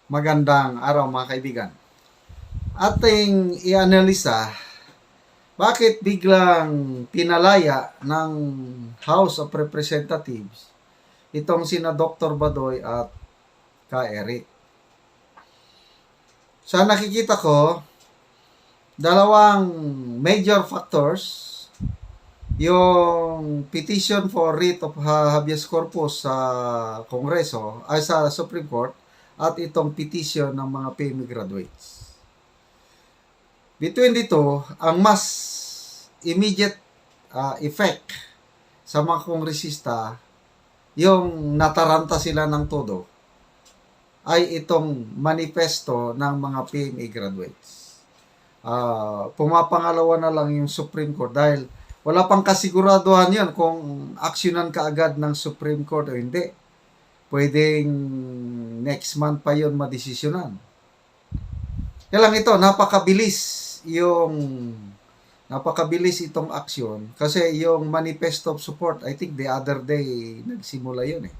Magandang araw mga kaibigan. Ating ianalisa bakit biglang pinalaya ng House of Representatives itong sina Dr. Badoy at Ka Eric. Sa nakikita ko, dalawang major factors, yung petition for writ of habeas corpus sa Kongreso ay sa Supreme Court at itong petition ng mga PME graduates. Between dito, ang mas immediate effect sa mga kongresista, yung nataranta sila ng todo, ay itong manifesto ng mga PME graduates. Pumapangalawa na lang yung Supreme Court dahil wala pang kasiguraduhan yun kung aksyonan kaagad ng Supreme Court o hindi. Pwedeng next month pa yun madesisyonan. Kaya lang ito, napakabilis itong aksyon kasi yung manifesto of support, I think the other day nagsimula yun eh.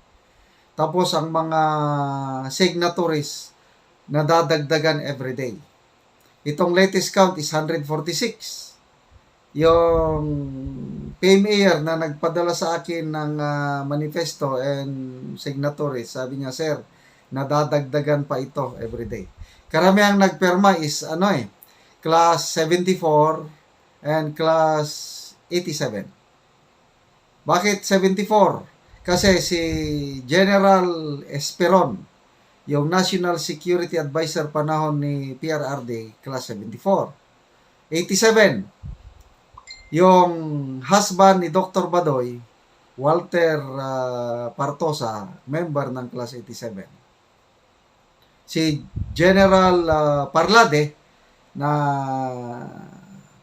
Tapos ang mga signatories nadadagdagan everyday. Itong latest count is 146. Yung PMAyer na nagpadala sa akin ng manifesto and signatories, sabi niya, sir, nadadagdagan pa ito everyday. Karamihang nagperma is class 74 and class 87. Bakit 74? Kasi si General Esperon, yung National Security Advisor panahon ni PRRD, class 74. 87, yung husband ni Dr. Badoy, Walter Partosa, member ng class 87. Si General Parlade, na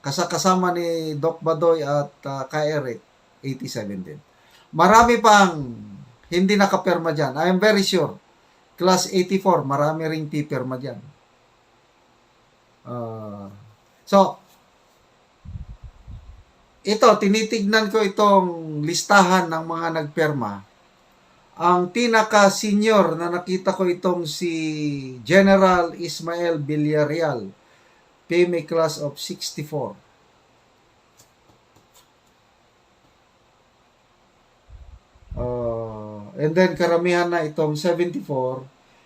kasama ni Doc Badoy at Ka Eric, 87 din. Marami pang hindi nakapirma dyan. I am very sure. Class 84, marami ring pipirma dyan. Ito, tinitignan ko itong listahan ng mga nagpirma. Ang pinaka-senior na nakita ko itong si General Ismael Villarreal, PMA class of 64. And then karamihan na itong 74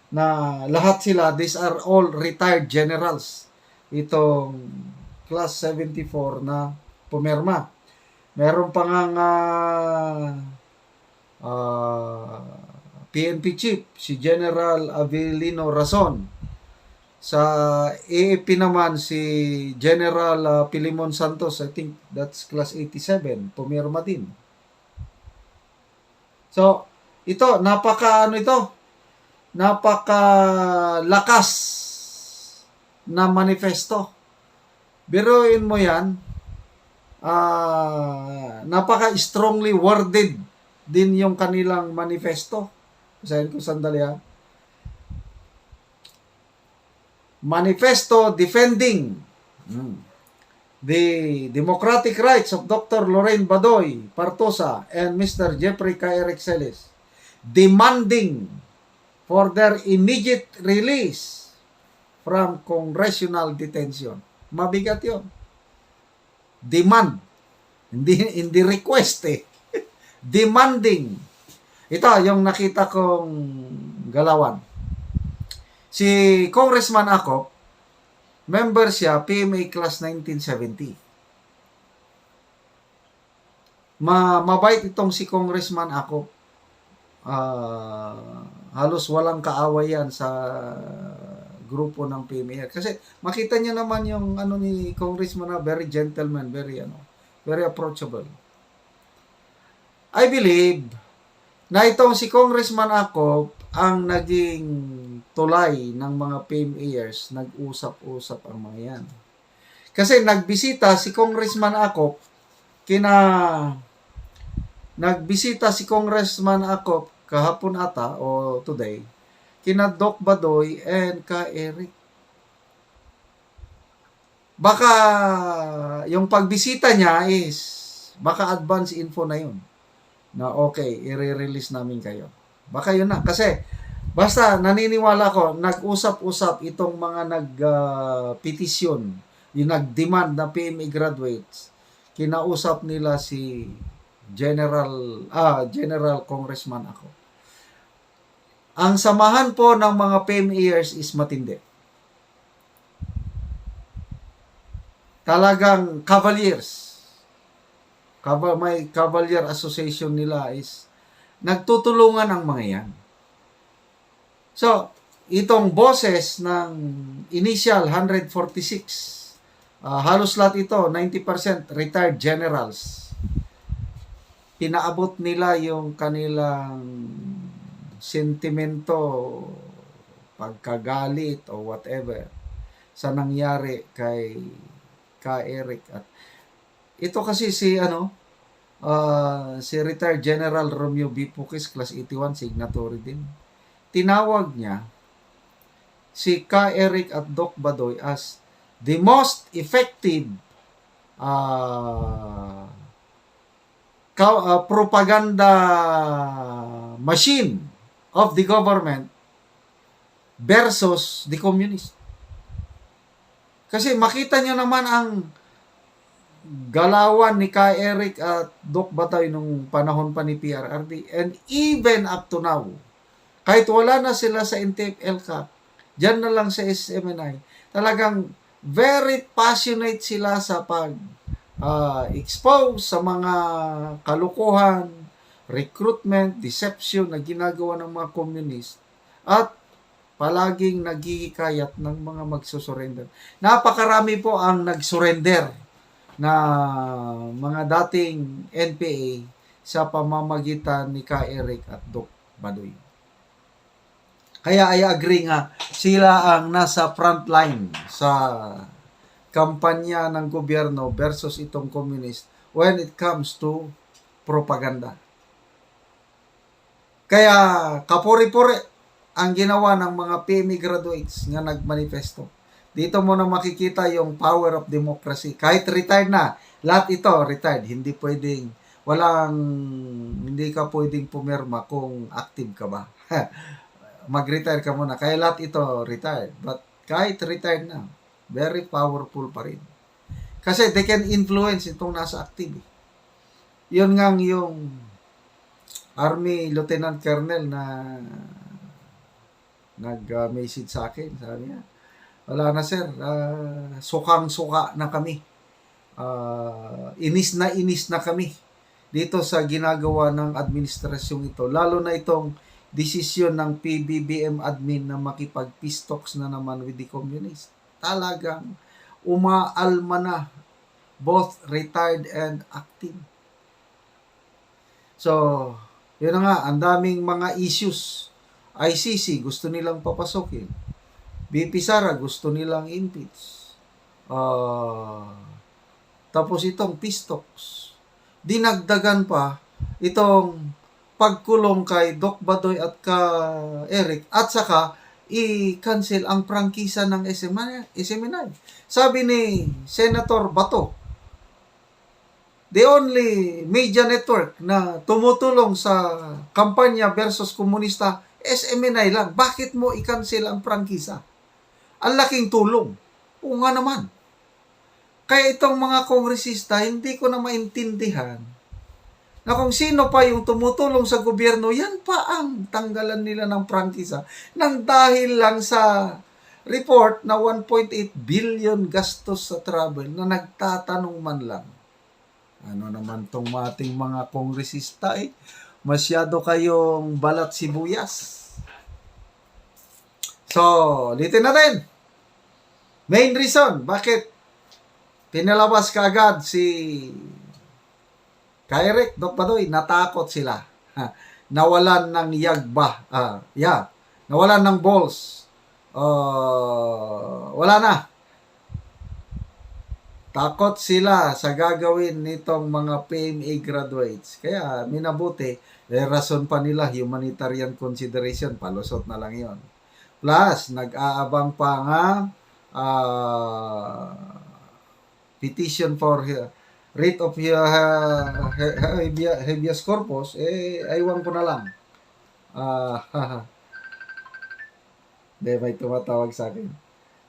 na lahat sila, these are all retired generals. Itong class 74 na pumirma. Meron pa nga PNP chief, si General Avelino Razon. Sa AFP naman, si General Pilimon Santos, I think that's class 87, pumirma din. So, ito, napakalakas na manifesto. Biruin mo yan, napaka-strongly worded din yung kanilang manifesto. Basahin ko sandali ha. Manifesto defending the democratic rights of Dr. Lorraine Badoy Partosa and Mr. Jeffrey Ka Eric Celis, demanding for their immediate release from congressional detention. Mabigat yun. Demand. Hindi request eh. Demanding. Ito, yung nakita kong galawan. Si Congressman Acop, member siya, PMA class 1970. Mabait itong si Congressman Acop. Halos walang kaaway yan sa grupo ng PMA. Kasi makita niyo naman yung ni Congressman na very gentleman, very approachable. I believe na itong si Congressman Acop ang naging tulay ng mga PMAers, nag-usap-usap ang mga yan. Kasi nagbisita si Congressman Acop kahapon ata o today kina Doc Badoy and Ka Eric. Baka yung pagbisita niya is baka advance info na yun na okay, i-release namin kayo. Baka yun na. Kasi Basta naniniwala ko, nag-usap-usap itong mga nag-petisyon, yung nag-demand na PMA graduates, kinausap nila si General Congressman ako. Ang samahan po ng mga PMAers is matindi. Talagang cavaliers. May Cavalier Association nila is nagtutulungan ang mga yan. So, itong bosses ng initial 146, halos lahat ito, 90% retired generals. Pinaabot nila yung kanilang sentimento, pagkagalit o whatever sa nangyari kay Eric. At ito kasi si retired General Romeo B. Puquis, class 81, signatory din. Tinawag niya si Eric at Doc Badoy as the most effective propaganda machine of the government versus the communist. Kasi makita niyo naman ang galawan ni Eric at Doc Badoy nung panahon pa ni PRRD, and even up to now, kahit wala na sila sa NTF-ELCAC, dyan na lang sa SMNI, talagang very passionate sila sa pag-expose sa mga kalukuhan, recruitment, deception na ginagawa ng mga communist, at palaging naghihikayat ng mga magsusurrender. Napakarami po ang nagsurrender na mga dating NPA sa pamamagitan ni Eric at Doc Badoy. Kaya I agree nga, sila ang nasa front line sa kampanya ng gobyerno versus itong communist when it comes to propaganda. Kaya kapuri-puri ang ginawa ng mga PME graduates nga nagmanifesto. Dito mo na makikita yung power of democracy. Kahit retired na, lahat ito retired. Hindi ka pwedeng pumirma kung active ka ba. Mag-retire ka muna. Kaya lahat ito retired. But kahit retired na, very powerful pa rin. Kasi they can influence itong nasa active. Yun nga yung Army Lieutenant Colonel na nag-message sa akin. Sabi niya, wala na sir, sukang-suka na kami. Inis na kami dito sa ginagawa ng administrasyong ito. Lalo na itong desisyon ng PBBM admin na makipag-peace talks na naman with the communists. Talagang umaalma na, both retired and active. So, yun na nga, ang daming mga issues. ICC, gusto nilang papasokin. BP Sara, gusto nilang impeach. Tapos itong peace talks. Dinagdagan pa itong pagkulong kay Doc Badoy at ka Eric, at saka i-cancel ang prangkisa ng SMNI. Sabi ni Senator Bato, the only media network na tumutulong sa kampanya versus komunista, SMNI lang. Bakit mo i-cancel ang prangkisa? Ang laking tulong. Oo nga naman. Kaya itong mga kongresista, hindi ko na maintindihan na kung sino pa yung tumutulong sa gobyerno, yan pa ang tanggalan nila ng prangkisa nang dahil lang sa report na 1.8 billion gastos sa travel na nagtatanong man lang. Ano naman tong ating mga kongresista masyado kayong balat sibuyas. So, litin natin. Main reason, bakit pinalabas kaagad si Eric, Doc Badoy, natakot sila. Nawalan ng yagba. Nawalan ng balls. Wala na. Takot sila sa gagawin nitong mga PMA graduates. Kaya minabuti, rason pa nila humanitarian consideration, palusot na lang yon. Plus, nag-aabang pa nga petition for writ of habeas corpus, aywan ko na lang. Hindi, may tumatawag sa akin.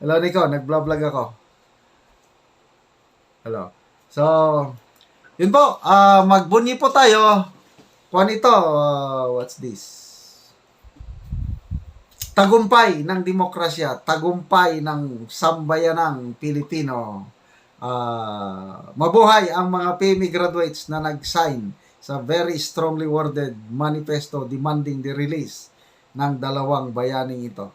Hello, Nico. Nag-vlog ako. Hello. So, yun po. Magbunyi po tayo. Kuan ito. What's this? Tagumpay ng demokrasya. Tagumpay ng sambayanang Pilipino. Mabuhay ang mga PME graduates na nag-sign sa very strongly worded manifesto demanding the release ng dalawang bayaning ito.